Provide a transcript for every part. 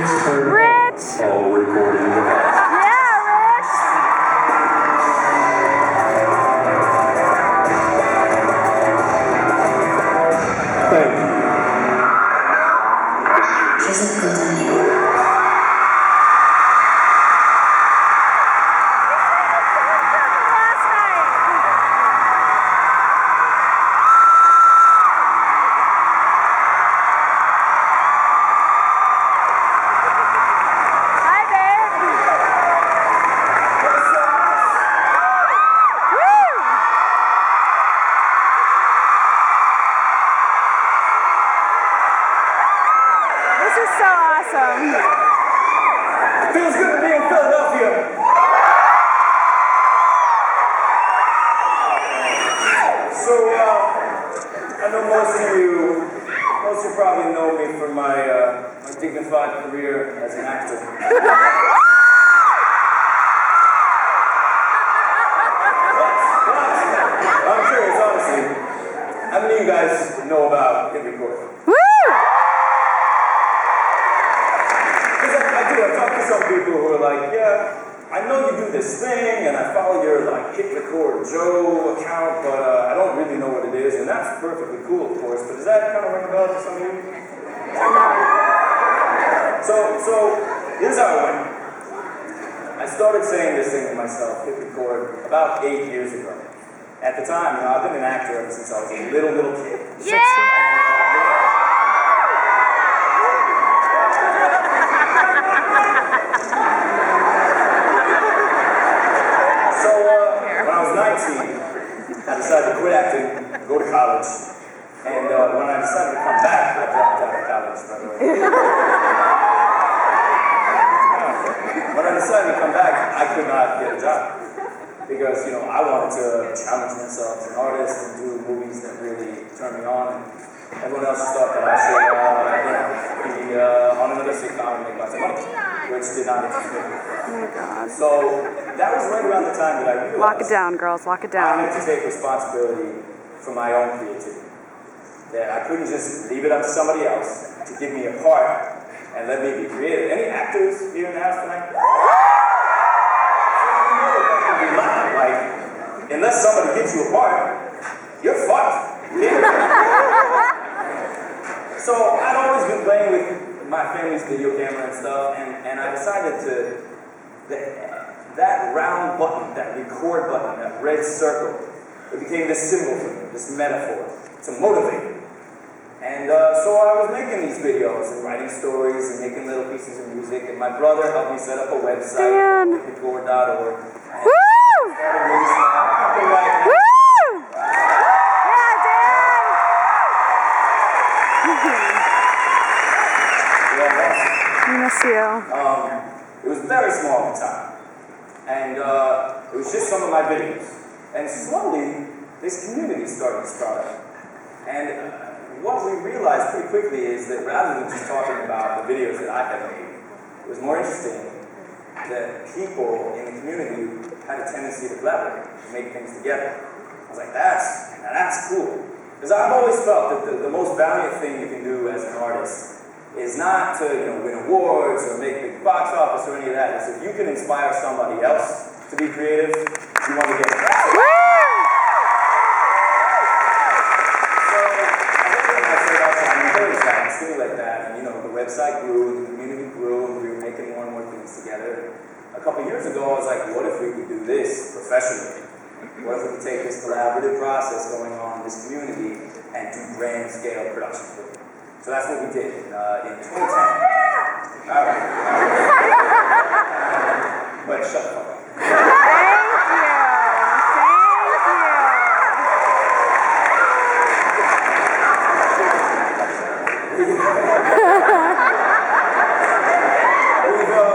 Rich! All recording device. Yeah, Rich! Thank you. So awesome. Feels good to be in Philadelphia. So, I know most of you probably know me from my dignified career as an actor. I'm curious, honestly. How many of you guys know about HitRECord? I talk to some people who are like, yeah, I know you do this thing, and I follow your like HitRECord Joe account, but I don't really know what it is, and that's perfectly cool, of course. But does that kind of ring a bell to some of you? So here's how it went. I started saying this thing to myself, HitRECord, about 8 years ago. At the time, you know, I've been an actor ever since I was a little kid. Yeah! I decided to quit acting, go to college, and when I decided to come back, I dropped out of college, by the way. When I decided to come back, I could not get a job, because, you know, I wanted to challenge myself as an artist and do movies that really turn me on, and everyone else just thought that I should, be on another sitcom and make lots of money, which did not interest me. Oh my God. So that was right around the time that I realized lock it down, girls. Lock it down. I had to take responsibility for my own creativity. That I couldn't just leave it up to somebody else to give me a part and let me be creative. Any actors here in the house tonight? Like, unless somebody gives you a part, you're fucked. So I'd always been playing with my family's video camera and stuff, and I decided to that round button, that record button, that red circle, it became this symbol for me, this metaphor, to motivate me. And so I was making these videos and writing stories and making little pieces of music, and my brother helped me set up a website, HitRECord.org. Woo! Woo! Yeah, Dan! We miss you. It was very small at the time. And it was just some of my videos. And slowly, this community started to sprout up. And what we realized pretty quickly is that rather than just talking about the videos that I had made, it was more interesting that people in the community had a tendency to collaborate, to make things together. I was like, that's cool. Because I've always felt that the most valiant thing you can do as an artist is not to, you know, win awards or make big box office or any of that. It's if you can inspire somebody else to be creative, you want to get it. So I think I set out to encourage that and stimulate that. And, you know, the website grew, the community grew, and we were making more and more things together. A couple years ago, I was like, what if we could do this professionally? What if we could take this collaborative process going on in this community and do grand scale production with it? So that's what we did in 2010. All right. But shut the fuck up.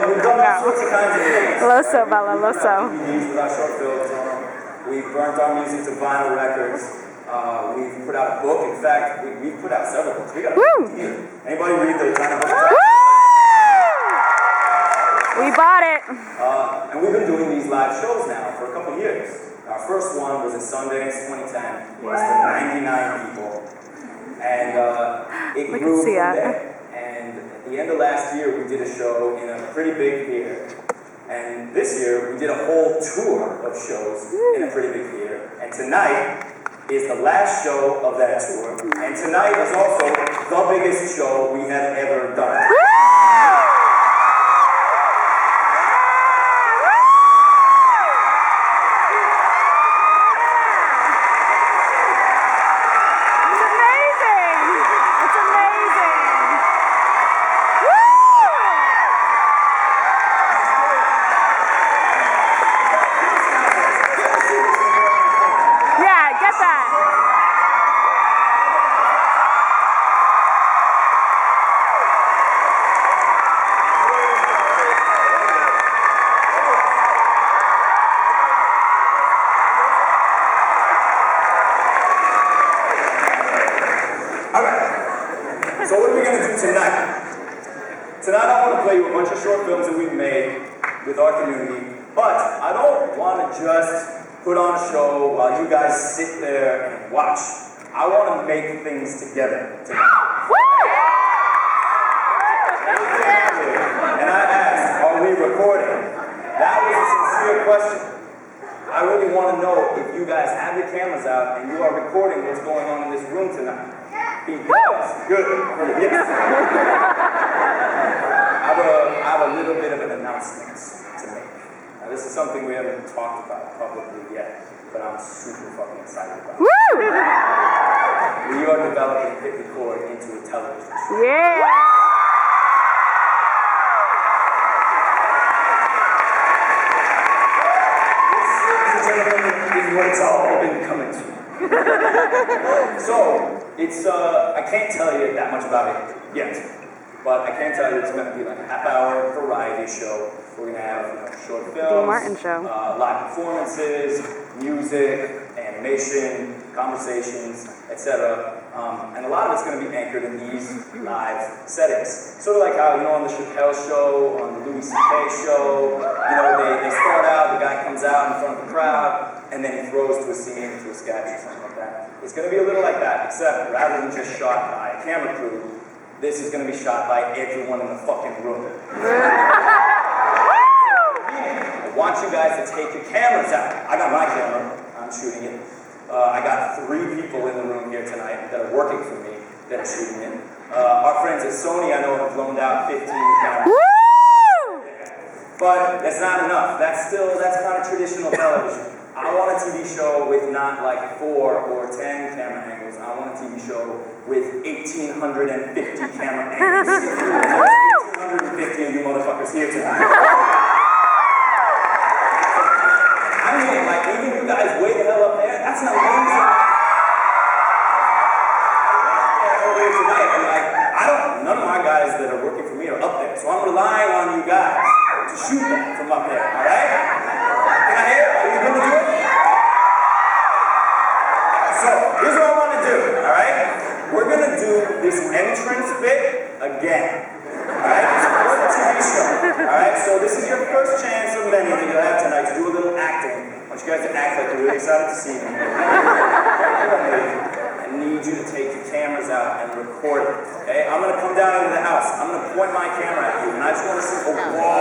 We've done all sorts of kinds of things. Loso, Bella, Loso. With our short films on them. We've burnt our music to vinyl records. We've put out a book. In fact, we've put out several books. We got a book here. Anybody read the kind of book? We bought it. And we've been doing these live shows now for a couple years. Our first one was at Sundance 2010. It was for 99 people. And it grew from there. And, you the end of last year, we did a show in a pretty big theater. And this year, we did a whole tour of shows in a pretty big theater. And tonight is the last show of that tour. And tonight is also the biggest show we have ever done. So what are we going to do tonight? Tonight I want to play you a bunch of short films that we've made with our community, but I don't want to just put on a show while you guys sit there and watch. I want to make things together tonight. And I asked, are we recording? That was a sincere question. I really want to know if you guys have your cameras out and you are recording what's going on in this room tonight. Because, good, yes. I have a little bit of an announcement to make. Now, this is something we haven't talked about publicly yet, but I'm super fucking excited about it. We are developing HitRECord into a television show. Yeah! Is what it's all been coming to. So, it's, I can't tell you that much about it yet, but I can tell you it's going to be like a half-hour variety show. We're going to have short films, Martin show. Live performances, music, animation, conversations, etc. And a lot of it's going to be anchored in these live settings. Sort of like how, on the Chappelle show, on the Louis C.K. show, they start out, the guy comes out in front of the crowd, and then he throws to a scene, to a sketch or something like that. It's going to be a little like that, except rather than just shot by a camera crew, this is going to be shot by everyone in the fucking room. I want you guys to take your cameras out. I got my camera, I'm shooting it. I got 3 people in the room here tonight that are working for me that are shooting it. Our friends at Sony, I know, have loaned out 15 cameras. But that's not enough. That's kind of traditional television. I want a TV show with not like 4 or 10 camera angles. I want a TV show with 1,850 camera angles. There's 1,850 of you motherfuckers here tonight. I mean, like, even you guys way the hell up there, that's an amazing. Earlier tonight, I'm like, none of my guys that are working for me are up there, so I'm relying on you guys to shoot them from up there, all right? Can I hear? Are you going to do it? So, here's what I want to do, all right? We're going to do this entrance bit again, all right? It's for the TV show, all right? So this is your first chance of many that you'll have tonight to do a little acting. I want you guys to act like you're really excited to see me. I need you to take your cameras out and record it, okay? I'm going to come down into the house. I'm going to point my camera at you, and I just want to see a wall